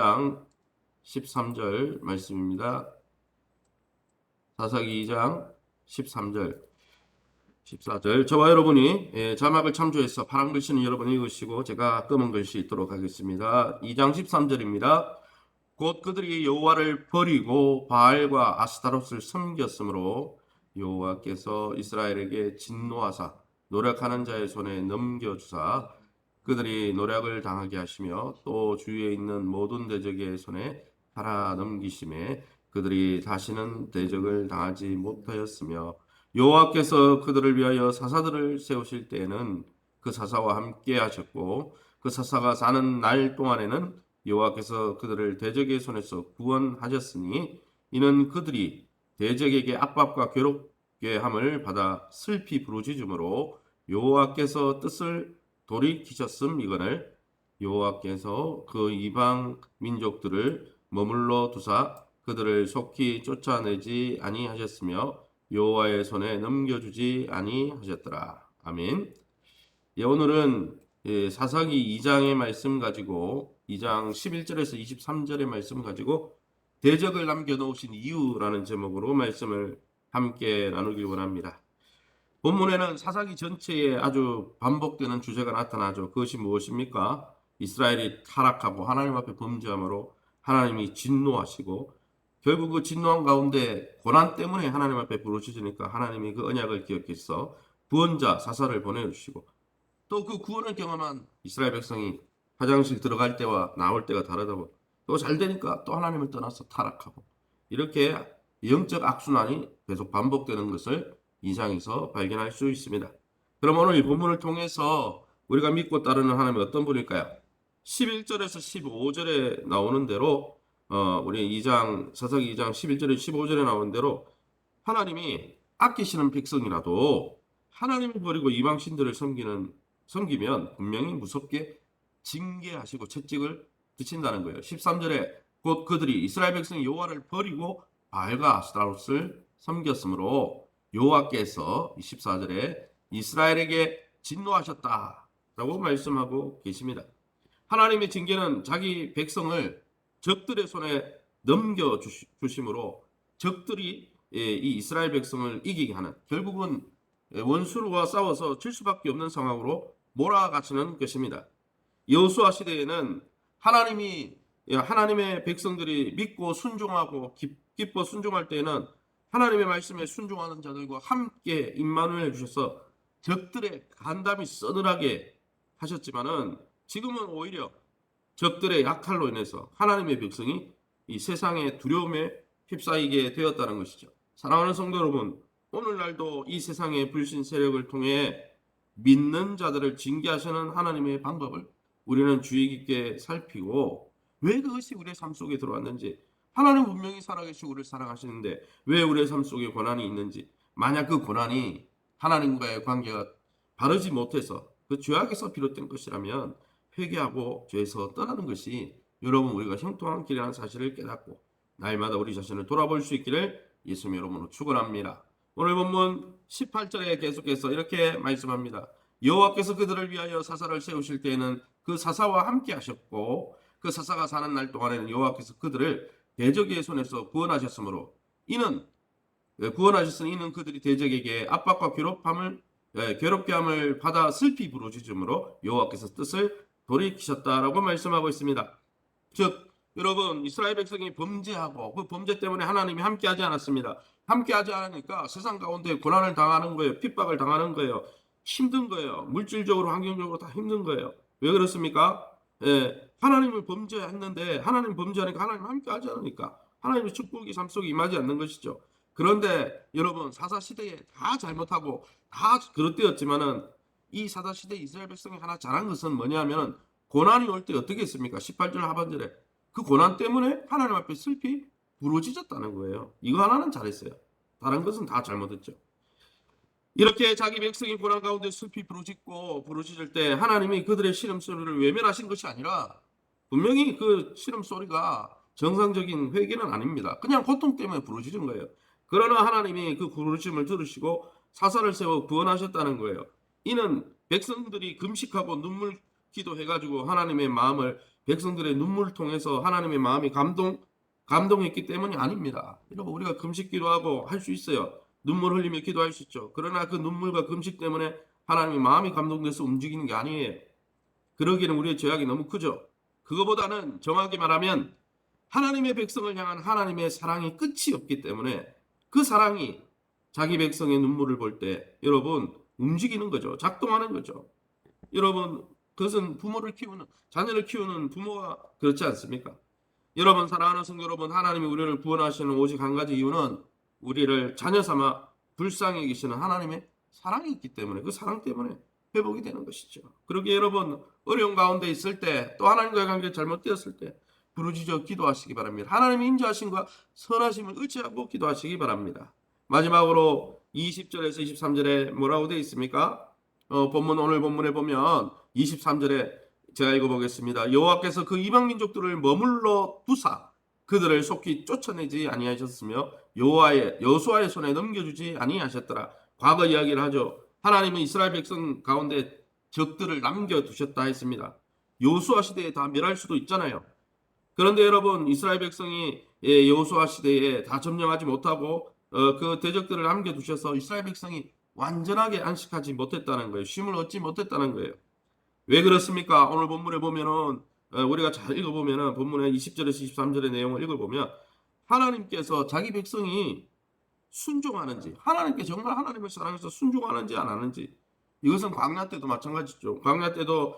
2장 13절 말씀입니다. 사사기 2장 13절 14절 저와 여러분이 자막을 참조해서 파란 글씨는 여러분 읽으시고 제가 검은 글씨 읽도록 하겠습니다. 2장 13절입니다. 곧 그들이 여호와를 버리고 바알과 아스타롯을 섬겼으므로 여호와께서 이스라엘에게 진노하사 노력하는 자의 손에 넘겨주사 그들이 노력을 당하게 하시며 또 주위에 있는 모든 대적의 손에 팔아 넘기심에 그들이 다시는 대적을 당하지 못하였으며 여호와께서 그들을 위하여 사사들을 세우실 때에는 그 사사와 함께 하셨고 그 사사가 사는 날 동안에는 여호와께서 그들을 대적의 손에서 구원하셨으니 이는 그들이 대적에게 압박과 괴롭게 함을 받아 슬피 부르짖음으로 여호와께서 뜻을 돌이키셨음이거늘 여호와께서 그 이방 민족들을 머물러 두사 그들을 속히 쫓아내지 아니하셨으며 여호와의 손에 넘겨주지 아니하셨더라. 아멘. 오늘은 사사기 2장의 말씀 가지고 2장 11절에서 23절의 말씀 가지고 대적을 남겨놓으신 이유라는 제목으로 말씀을 함께 나누길 원합니다. 본문에는 사사기 전체에 아주 반복되는 주제가 나타나죠. 그것이 무엇입니까? 이스라엘이 타락하고 하나님 앞에 범죄함으로 하나님이 진노하시고 결국 그 진노한 가운데 고난 때문에 하나님 앞에 부르짖으니까 하나님이 그 언약을 기억해서 구원자 사사를 보내주시고 또 그 구원을 경험한 이스라엘 백성이 화장실 들어갈 때와 나올 때가 다르다고 또 잘 되니까 또 하나님을 떠나서 타락하고 이렇게 영적 악순환이 계속 반복되는 것을 이상에서 발견할 수 있습니다. 그럼 오늘 이 본문을 통해서 우리가 믿고 따르는 하나님이 어떤 분일까요? 11절에서 15절에 나오는 대로 우리 사사기 2장 11절에 15절에 나오는 대로 하나님이 아끼시는 백성이라도 하나님을 버리고 이방신들을 섬기면 분명히 무섭게 징계하시고 채찍을 드신다는 거예요. 13절에 곧 그들이 이스라엘 백성이 여호와를 버리고 바알과 아스타롯을 섬겼으므로 여호와께서 14절에 이스라엘에게 진노하셨다라고 말씀하고 계십니다. 하나님의 징계는 자기 백성을 적들의 손에 넘겨주심으로 적들이 이 이스라엘 백성을 이기게 하는 결국은 원수와 싸워서 질 수밖에 없는 상황으로 몰아가시는 것입니다. 여호수아 시대에는 하나님의 백성들이 믿고 순종하고 기뻐 순종할 때에는 하나님의 말씀에 순종하는 자들과 함께 임마누엘 주셔서 적들의 간담이 서늘하게 하셨지만은 지금은 오히려 적들의 약탈로 인해서 하나님의 백성이 이 세상의 두려움에 휩싸이게 되었다는 것이죠. 사랑하는 성도 여러분, 오늘날도 이 세상의 불신 세력을 통해 믿는 자들을 징계하시는 하나님의 방법을 우리는 주의 깊게 살피고 왜 그것이 우리의 삶 속에 들어왔는지 하나님 분명히 살아계시고 우리를 사랑하시는데 왜 우리의 삶 속에 고난이 있는지 만약 그 고난이 하나님과의 관계가 바르지 못해서 그 죄악에서 비롯된 것이라면 회개하고 죄에서 떠나는 것이 여러분 우리가 형통한 길이라는 사실을 깨닫고 날마다 우리 자신을 돌아볼 수 있기를 예수님 이름으로 축원합니다. 오늘 본문 18절에 계속해서 이렇게 말씀합니다. 여호와께서 그들을 위하여 사사를 세우실 때에는 그 사사와 함께 하셨고 그 사사가 사는 날 동안에는 여호와께서 그들을 대적의 손에서 구원하셨으므로 이는 그들이 대적에게 압박과 괴롭게 함을 받아 슬피 부르짖음으로 여호와께서 뜻을 돌이키셨다라고 말씀하고 있습니다. 즉 여러분 이스라엘 백성이 범죄하고 그 범죄 때문에 하나님이 함께하지 않았습니다. 함께하지 않으니까 세상 가운데 고난을 당하는 거예요. 핍박을 당하는 거예요. 힘든 거예요. 물질적으로 환경적으로 다 힘든 거예요. 왜 그렇습니까? 하나님을 범죄했는데 하나님 범죄하니까 하나님 함께하지 않으니까 하나님의 축복이 삶 속에 임하지 않는 것이죠. 그런데 여러분 사사시대에 다 잘못하고 다 그릇되었지만은 이 사사시대 이스라엘 백성이 하나 잘한 것은 뭐냐면 고난이 올 때 어떻게 했습니까? 18절 하반절에 그 고난 때문에 하나님 앞에 슬피 부르짖었다는 거예요. 이거 하나는 잘했어요. 다른 것은 다 잘못했죠. 이렇게 자기 백성이 고난 가운데 슬피 부르짖을 때 하나님이 그들의 신음소리를 외면하신 것이 아니라 분명히 그 신음소리가 정상적인 회개는 아닙니다. 그냥 고통 때문에 부르짖은 거예요. 그러나 하나님이 그 부르짖음을 들으시고 사사를 세워 구원하셨다는 거예요. 이는 백성들이 금식하고 눈물 기도해가지고 하나님의 마음을 백성들의 눈물을 통해서 하나님의 마음이 감동했기 때문이 아닙니다. 여러분, 우리가 금식 기도하고 할 수 있어요. 눈물 흘리며 기도할 수 있죠. 그러나 그 눈물과 금식 때문에 하나님의 마음이 감동돼서 움직이는 게 아니에요. 그러기에는 우리의 죄악이 너무 크죠. 그거보다는 정확히 말하면 하나님의 백성을 향한 하나님의 사랑이 끝이 없기 때문에 그 사랑이 자기 백성의 눈물을 볼 때 여러분 움직이는 거죠. 작동하는 거죠. 여러분, 그것은 자녀를 키우는 부모가 그렇지 않습니까? 여러분, 사랑하는 성도 여러분, 하나님이 우리를 구원하시는 오직 한 가지 이유는 우리를 자녀 삼아 불쌍히 여기시는 하나님의 사랑이 있기 때문에, 그 사랑 때문에 회복이 되는 것이죠. 그러기에 여러분, 어려운 가운데 있을 때, 또 하나님과의 관계가 잘못되었을 때 부르짖어 기도하시기 바랍니다. 하나님의 인자하심과 선하심을 의지하고 기도하시기 바랍니다. 마지막으로 20절에서 23절에 뭐라고 되어 있습니까? 오늘 본문에 보면 23절에 제가 읽어보겠습니다. 여호와께서 그 이방 민족들을 머물러 두사 그들을 속히 쫓아내지 아니하셨으며 여호수아의 손에 넘겨주지 아니하셨더라. 과거 이야기를 하죠. 하나님은 이스라엘 백성 가운데 적들을 남겨두셨다 했습니다. 여호수아 시대에 다 멸할 수도 있잖아요. 그런데 여러분, 이스라엘 백성이 여호수아 시대에 다 점령하지 못하고 그 대적들을 남겨두셔서 이스라엘 백성이 완전하게 안식하지 못했다는 거예요. 쉼을 얻지 못했다는 거예요. 왜 그렇습니까? 오늘 본문에 보면은 우리가 잘 읽어보면은 본문의 20절에서 23절의 내용을 읽어보면 하나님께서 자기 백성이 순종하는지, 하나님께 정말 하나님을 사랑해서 순종하는지 안 하는지, 이것은 광야 때도 마찬가지죠. 광야 때도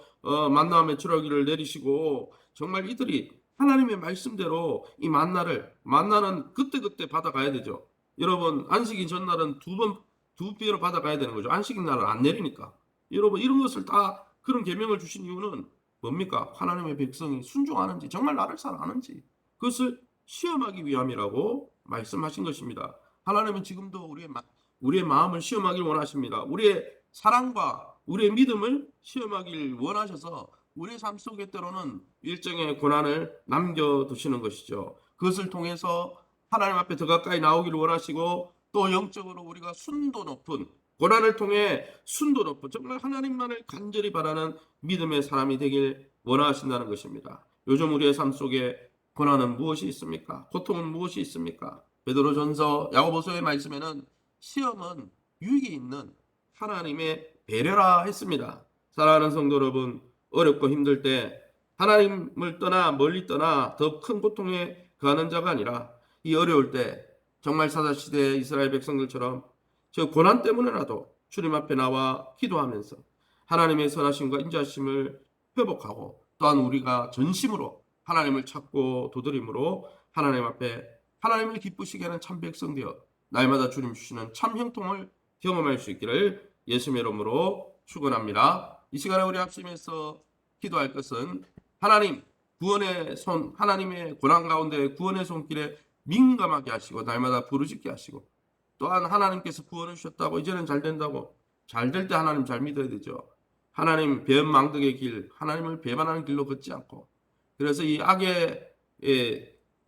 만나와 메추라기를 내리시고 정말 이들이 하나님의 말씀대로 이 만나는 그때그때 받아가야 되죠. 여러분, 안식일 전날은 두 배로 받아가야 되는 거죠. 안식일 날은 안 내리니까. 여러분, 이런 것을 다 그런 계명을 주신 이유는 뭡니까? 하나님의 백성이 순종하는지, 정말 나를 사랑하는지, 그것을 시험하기 위함이라고 말씀하신 것입니다. 하나님은 지금도 우리의 마음을 시험하길 원하십니다. 우리의 사랑과 우리의 믿음을 시험하길 원하셔서 우리의 삶 속에 때로는 일정의 고난을 남겨두시는 것이죠. 그것을 통해서 하나님 앞에 더 가까이 나오기를 원하시고, 또 영적으로 우리가 순도 높은, 고난을 통해 순도 높은, 정말 하나님만을 간절히 바라는 믿음의 사람이 되길 원하신다는 것입니다. 요즘 우리의 삶 속에 고난은 무엇이 있습니까? 고통은 무엇이 있습니까? 베드로전서 야고보서의 말씀에는 시험은 유익이 있는 하나님의 배려라 했습니다. 사랑하는 성도 여러분, 어렵고 힘들 때 하나님을 떠나 멀리 떠나 더 큰 고통에 가는 자가 아니라 이 어려울 때 정말 사사시대의 이스라엘 백성들처럼 저 고난 때문에라도 주님 앞에 나와 기도하면서 하나님의 선하심과 인자심을 회복하고, 또한 우리가 전심으로 하나님을 찾고 도드림으로 하나님 앞에 하나님을 기쁘시게 하는 참 백성 되어 날마다 주님 주시는 참 형통을 경험할 수 있기를 예수님의 이름으로 축원합니다. 이 시간에 우리 합심해서 기도할 것은 하나님의 고난 가운데 구원의 손길에 민감하게 하시고 날마다 부르짖게 하시고, 또한 하나님께서 구원을 주셨다고 이제는 잘 된다고, 잘 될 때 하나님 잘 믿어야 되죠. 하나님 배은망덕의 길, 하나님을 배반하는 길로 걷지 않고, 그래서 이 악의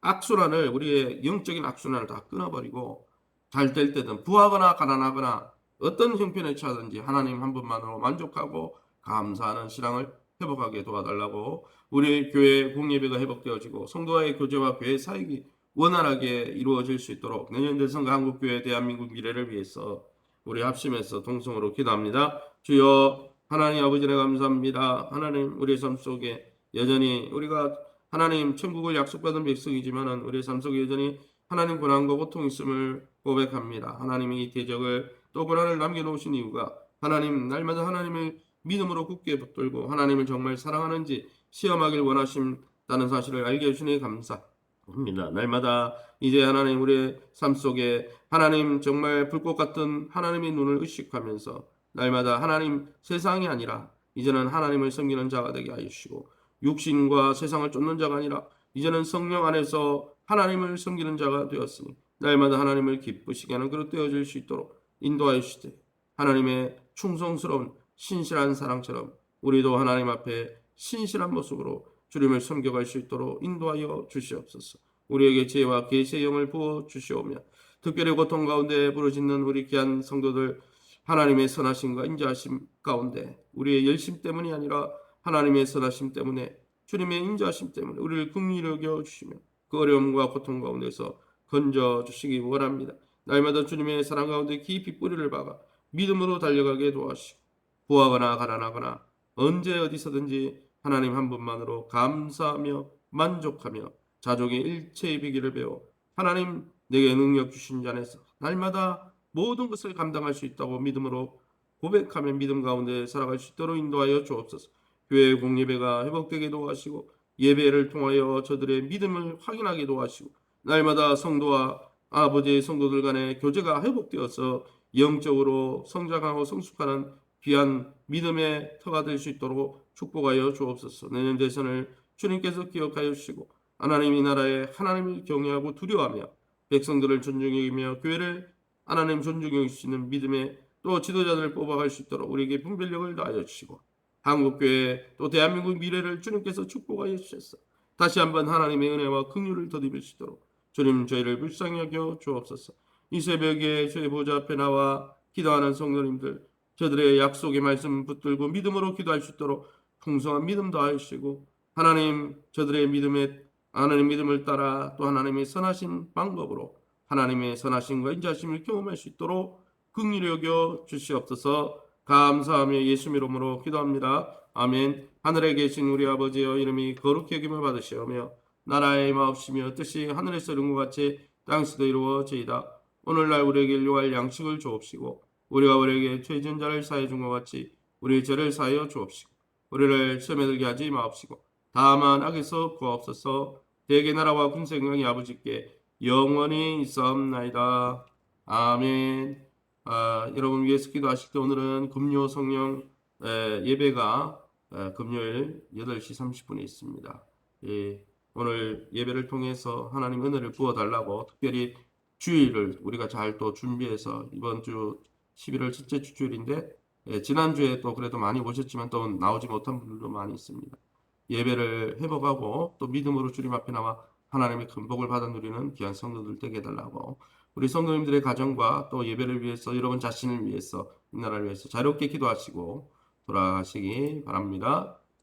악순환을, 우리의 영적인 악순환을 다 끊어버리고 잘 될 때든 부하거나 가난하거나 어떤 형편에 처하든지 하나님 한 분만으로 만족하고 감사하는 신앙을 회복하게 도와달라고, 우리 교회 공예배가 회복되어지고 성도와의 교제와 교회 사역이 원활하게 이루어질 수 있도록 내년 대선과 한국교회 대한민국 미래를 위해서 우리 합심해서 동성으로 기도합니다. 주여 하나님 아버지를 감사합니다. 하나님, 우리의 삶 속에 여전히 우리가 하나님 천국을 약속받은 백성이지만 우리의 삶 속에 여전히 하나님 고난과 고통이 있음을 고백합니다. 하나님이 이 대적을 또 고난을 남겨놓으신 이유가 하나님 날마다 하나님을 믿음으로 굳게 붙들고 하나님을 정말 사랑하는지 시험하길 원하신다는 사실을 알게 해주시니 감사합니다. 날마다 이제 하나님 우리의 삶 속에 하나님 정말 불꽃 같은 하나님의 눈을 의식하면서 날마다 하나님 세상이 아니라 이제는 하나님을 섬기는 자가 되게 하여 주시고, 육신과 세상을 쫓는 자가 아니라 이제는 성령 안에서 하나님을 섬기는 자가 되었으니 날마다 하나님을 기쁘시게 하는 그릇 되어질 수 있도록 인도하여 주시되, 하나님의 충성스러운 신실한 사랑처럼 우리도 하나님 앞에 신실한 모습으로 주님을 섬겨갈 수 있도록 인도하여 주시옵소서. 우리에게 지혜와 계시의 영을 부어 주시오며, 특별히 고통 가운데 부르짖는 우리 귀한 성도들 하나님의 선하심과 인자하심 가운데 우리의 열심 때문이 아니라 하나님의 선하심 때문에 주님의 인자하심 때문에 우리를 긍휼히 여겨 주시며 그 어려움과 고통 가운데서 건져 주시기 원합니다. 날마다 주님의 사랑 가운데 깊이 뿌리를 박아 믿음으로 달려가게 도와주시고 부하거나 가난하거나 언제 어디서든지 하나님 한 분만으로 감사하며 만족하며 자족의 일체의 비결을 배워 하나님 내게 능력 주신 자 안에서 날마다 모든 것을 감당할 수 있다고 믿음으로 고백하며 믿음 가운데 살아갈 수 있도록 인도하여 주옵소서. 교회 공예배가 회복되게 도와주시고 예배를 통하여 저들의 믿음을 확인하게 도와주시고 날마다 성도와 아버지의 성도들 간의 교제가 회복되어서 영적으로 성장하고 성숙하는 귀한 믿음의 터가 될 수 있도록 축복하여 주옵소서. 내년 대선을 주님께서 기억하여 주시고 하나님 이 나라에 하나님을 경외하고 두려워하며 백성들을 존중히 여기며 교회를 하나님 존중히 여기시는 믿음의 또 지도자들을 뽑아갈 수 있도록 우리에게 분별력을 다하여 주시고 한국교회 또 대한민국 미래를 주님께서 축복하여 주셔서 다시 한번 하나님의 은혜와 긍휼을 더입을 수 있도록 주님 저희를 불쌍히 여겨 주옵소서. 이 새벽에 저희 보좌 앞에 나와 기도하는 성도님들 저들의 약속의 말씀 붙들고 믿음으로 기도할 수 있도록 풍성한 믿음 더하여 주시고 하나님 저들의 하나님 믿음을 따라 또 하나님의 선하신 방법으로 하나님의 선하심과 인자심을 경험할 수 있도록 긍휼히 여겨 주시옵소서. 감사하며 예수 이름으로 기도합니다. 아멘. 하늘에 계신 우리 아버지여 이름이 거룩히 여김을 받으시오며 나라의 마옵시며 뜻이 하늘에서 이룬 것 같이 땅에서도 이루어지이다. 오늘날 우리에게 일용할 양식을 주옵시고 우리가 우리에게 죄 지은 자를 사하여 준 것 같이 우리 죄를 사하여 주옵시고 우리를 시험에 들게 하지 마옵시고 다만 악에서 구하옵소서. 대개 나라와 군생강이 아버지께 영원히 있사옵나이다. 아멘. 여러분 위해서 기도하실 때 오늘은 금요 성령 예배가 금요일 8시 30분에 있습니다. 오늘 예배를 통해서 하나님 은혜를 부어달라고 특별히 주일을 우리가 잘 또 준비해서 이번 주 11월 첫째 주일인데 지난주에 또 그래도 많이 오셨지만 또 나오지 못한 분들도 많이 있습니다. 예배를 회복하고 또 믿음으로 주님 앞에 나와 하나님의 큰 복을 받아 누리는 귀한 성도들 되게 해달라고 우리 성도님들의 가정과 또 예배를 위해서 여러분 자신을 위해서 이 나라를 위해서 자유롭게 기도하시고 돌아가시기 바랍니다.